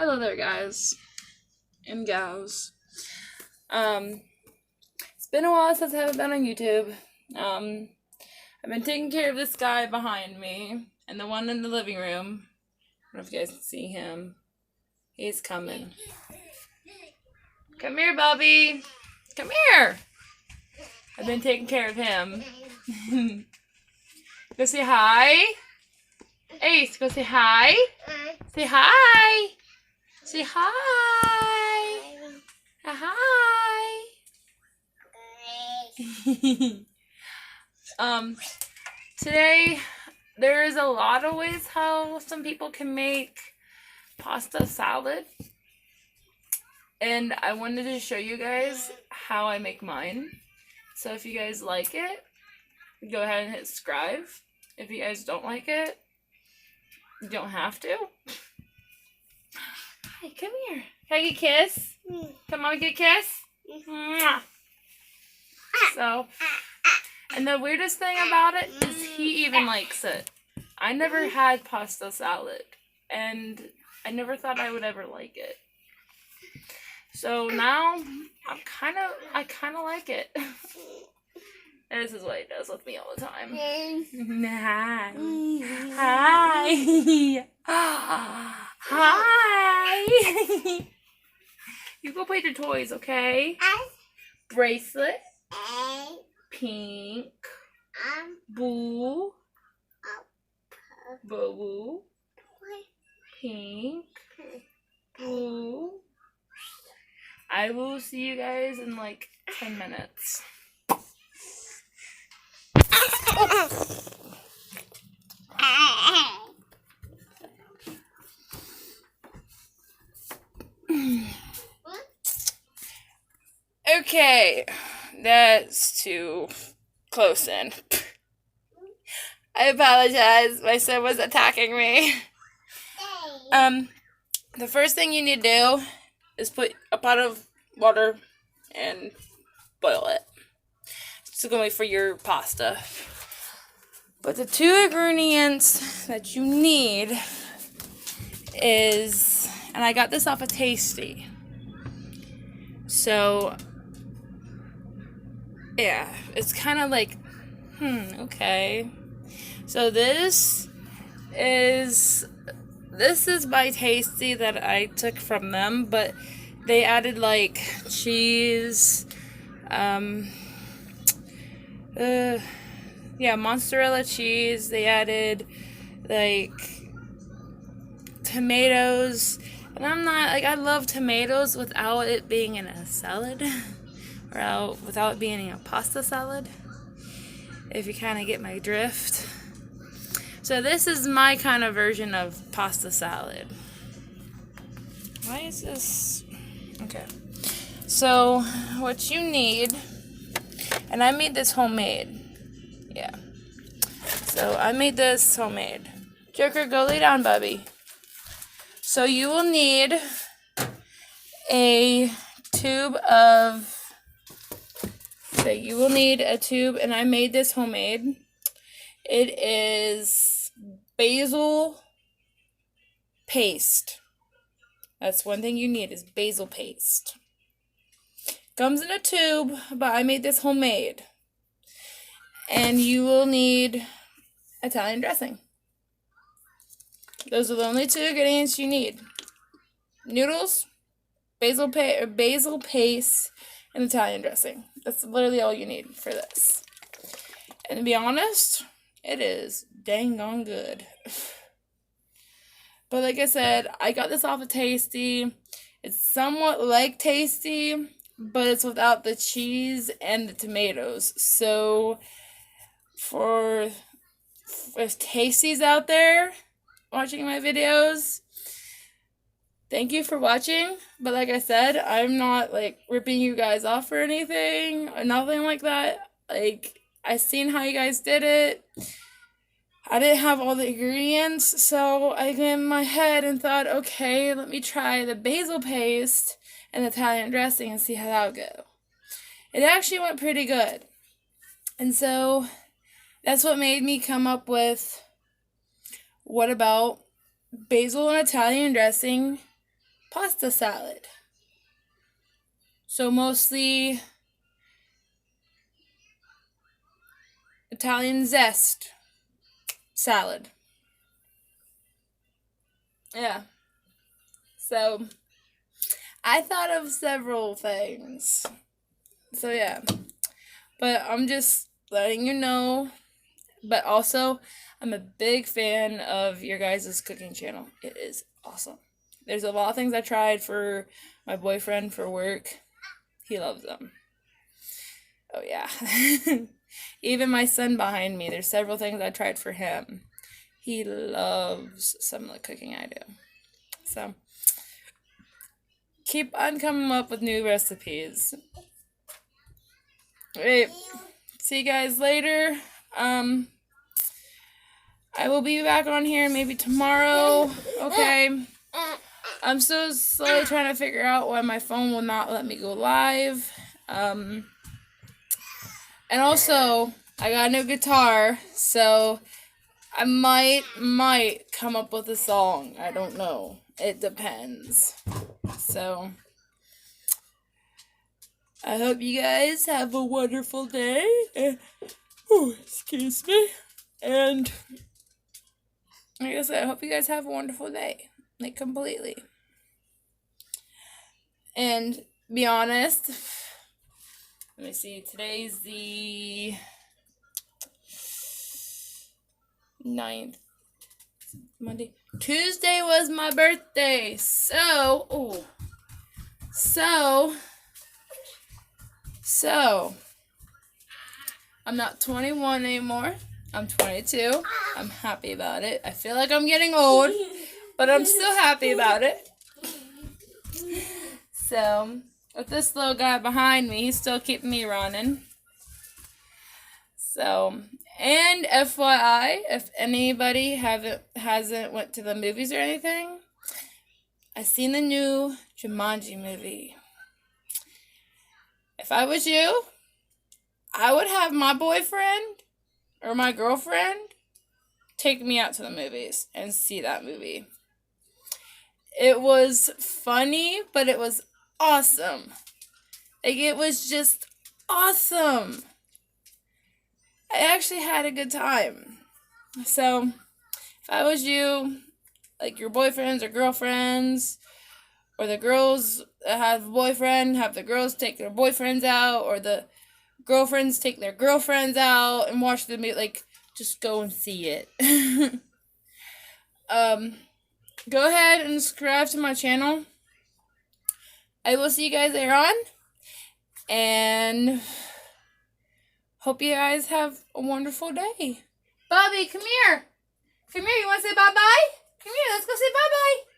Hello there, guys and gals. It's been a while since I haven't been on YouTube. I've been taking care of this guy behind me and the one in the living room. I don't know if you guys can see him. He's coming. Come here, Bubby. Come here. I've been taking care of him. Go say hi. Ace, go say hi. Say hi. Say hi. Hi. Today there's a lot of ways how some people can make pasta salad. And I wanted to show you guys how I make mine. So if you guys like it, go ahead and hit subscribe. If you guys don't like it, you don't have to. Hi, come here. Can I get a kiss? Come on, get a kiss? Mwah. So, and the weirdest thing about it is he even likes it. I never had pasta salad, and I never thought I would ever like it. So now, I kind of like it. And this is what he does with me all the time. Hi. Hi. Hi. You go play with your toys, okay? Bracelet. Pink. Boo. Boo. Pink. Boo. I will see you guys in like 10 minutes. Okay, that's too close in. I apologize. My son was attacking me. The first thing you need to do is put a pot of water and boil it. It's going to be for your pasta. But the two ingredients that you need is, and I got this off of Tasty. So, yeah, it's kind of like, okay. So this is by Tasty that I took from them, but they added like cheese, mozzarella cheese. They added like tomatoes, and I'm not like, I love tomatoes without it being in a salad, or without it being in a pasta salad, if you kind of get my drift. So this is my kind of version of pasta salad. Why is this? Okay. So what you need, and I made this homemade. Yeah. So I made this homemade. Joker, go lay down, Bubby. So you will need a tube, and I made this homemade. It is basil paste. That's one thing you need, is basil paste. Comes in a tube, but I made this homemade. And you will need Italian dressing. Those are the only two ingredients you need. Noodles, basil paste, and Italian dressing. That's literally all you need for this. And to be honest, it is dang on good. But like I said, I got this off of Tasty. It's somewhat like Tasty, but it's without the cheese and the tomatoes. So if Tasty's out there watching my videos, thank you for watching. But like I said, I'm not like ripping you guys off or anything, or nothing like that. Like, I seen how you guys did it. I didn't have all the ingredients, so I got in my head and thought, okay, let me try the basil paste and Italian dressing and see how that would go. It actually went pretty good. And so that's what made me come up with, what about basil and Italian dressing pasta salad. So mostly Italian zest salad. Yeah. So I thought of several things. So yeah. But I'm just letting you know. But also, I'm a big fan of your guys' cooking channel. It is awesome. There's a lot of things I tried for my boyfriend for work. He loves them. Oh yeah. Even my son behind me, there's several things I tried for him. He loves some of the cooking I do. So, keep on coming up with new recipes. Alright, see you guys later. I will be back on here maybe tomorrow. Okay. I'm so slowly trying to figure out why my phone will not let me go live. And also, I got a new guitar, so I might come up with a song. I don't know. It depends. So, I hope you guys have a wonderful day. Excuse me. And, like I said, I hope you guys have a wonderful day. Like, completely. And, be honest, let me see, today's the 9th, Monday. Tuesday was my birthday, so, I'm not 21 anymore. I'm 22. I'm happy about it. I feel like I'm getting old, but I'm still happy about it. So, with this little guy behind me, he's still keeping me running. So, and FYI, if anybody hasn't went to the movies or anything, I seen the new Jumanji movie. If I was you, I would have my boyfriend or my girlfriend take me out to the movies and see that movie. It was funny, but it was awesome. Like, it was just awesome. I actually had a good time. So, if I was you, like your boyfriends or girlfriends, or the girls that have a boyfriend, have the girls take their boyfriends out, or the girlfriends take their girlfriends out and watch the movie, like, just go and see it. Go ahead and subscribe to my channel. I will see you guys later on. And hope you guys have a wonderful day. Bobby, come here. Come here. You want to say bye-bye? Come here. Let's go say bye-bye.